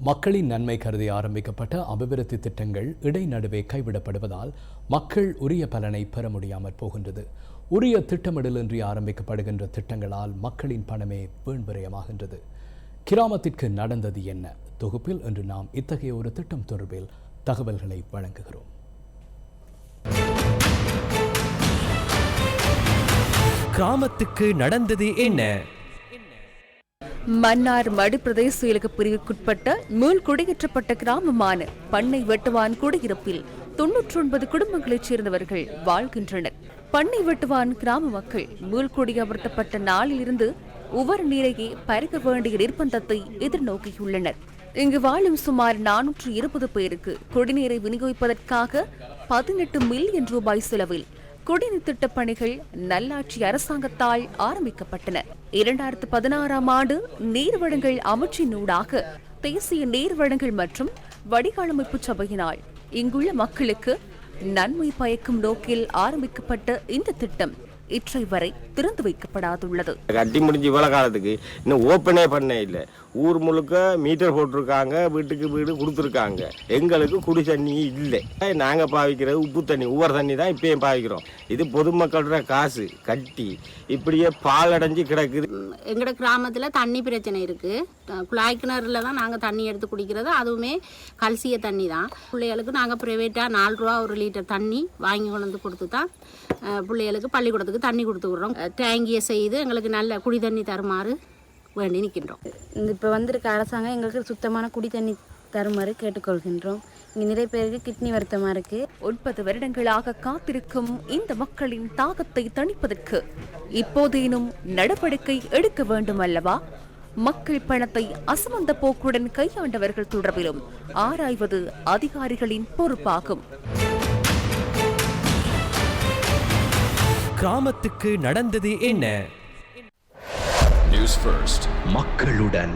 மக்களின் நன்மை கருதி ஆரம்பிக்கப்பட்ட அபிவிருத்தி திட்டங்கள் இடைநடுவே கைவிடப்படுவதால் மக்கள் உரிய பலனை பெற முடியாமற் போகின்றது. உரிய திட்டமிடலின்றி ஆரம்பிக்கப்படுகின்ற திட்டங்களால் மக்களின் பணமே வீண்விரயமாகின்றது. கிராமத்திற்கு நடந்தது என்ன தொகுப்பில் இன்று நாம் இத்தகைய ஒரு திட்டம் தொடர்பில் தகவல்களை வழங்குகிறோம். கிராமத்துக்கு நடந்தது என்ன? மன்னார் மடு பிரதேச செயலக பிரிவுக்குட்பட்ட மீள் குடியேற்றப்பட்ட கிராமமான பண்ணை வெட்டுவான் குடியிருப்பில் 99 குடும்பங்களைச் சேர்ந்தவர்கள் வாழ்கின்றனர். பண்ணை வெட்டுவான் கிராம மக்கள் மீள் குடியமர்த்தப்பட்ட நாளிலிருந்து உவர் நீரையே பருக வேண்டிய நிர்பந்தத்தை எதிர்நோக்கியுள்ளனர். இங்கு வாழும் சுமார் 420 பேருக்கு குடிநீரை விநியோகிப்பதற்காக 18 மில்லியன் ரூபாய் செலவில் குடிநீர் திட்டப் பணிகள் நல்லாட்சி அரசாங்கத்தால் ஆரம்பிக்கப்பட்டன. 2016ஆம் ஆண்டு நீர்வழங்கல் அமைச்சினூடாக தேசிய நீர்வழங்கல் மற்றும் வடிகாலமைப்பு சபையினால் இங்குள்ள மக்களுக்கு நன்மை பயக்கும் நோக்கில் ஆரம்பிக்கப்பட்ட இந்த திட்டம் இற்றை வரை திறந்து வைக்கப்படாதுள்ளது. கட்டி முடிஞ்சு இவ்வளவு காலத்துக்கு இன்னும் ஓப்பனே பண்ண இல்லை. ஊர் முழுக்க மீட்டர் போட்டிருக்காங்க, வீட்டுக்கு வீடு கொடுத்துருக்காங்க. எங்களுக்கு குடி தண்ணி இல்லை. நாங்க பாவிக்கிறது உப்பு தண்ணி, உவர் தண்ணி தான் இப்பயும் பாவிக்கிறோம். இது பொதுமக்களோட காசு கட்டி இப்படியே பால் அடைஞ்சு கிடக்குது. எங்களோட கிராமத்தில் தண்ணி பிரச்சனை இருக்கு. குழாய் கிணறுல தான் நாங்கள் தண்ணி எடுத்து குடிக்கிறது, அதுவுமே கல்சிய தண்ணி தான். பிள்ளைகளுக்கு நாங்கள் ப்ரைவேட்டாக 4 ரூபா ஒரு லிட்டர் தண்ணி வாங்கி கொண்டு வந்து கொடுத்து தான் பிள்ளைகளுக்கு பள்ளிக்கூடத்துக்கு தண்ணி கொடுத்துக்கிறோம். டேங்கியை செய்து எங்களுக்கு நல்ல குடி தண்ணி தருமாறு வேண்டி நிற்கின்றோம். இப்போ வந்திருக்க அரசாங்கம் எங்களுக்கு சுத்தமான குடி தண்ணி தருமாறு கேட்டுக்கொள்கின்றோம். இங்கே நிறைய பேருக்கு கிட்னி வருத்தமாக இருக்கு. 9 வருடங்களாக காத்திருக்கும் இந்த மக்களின் தாகத்தை தணிப்பதற்கு இப்போதேனும் நடவடிக்கை எடுக்க வேண்டும் அல்லவா? மக்கள் பணத்தை அசமந்த போக்குடன் கையாண்டவர்கள் தொடர்பிலும் ஆராய்வது அதிகாரிகளின் பொறுப்பாகும். கிராமத்துக்கு நடந்தது என்ன? நியூஸ் ஃபர்ஸ்ட், மக்களுடன்.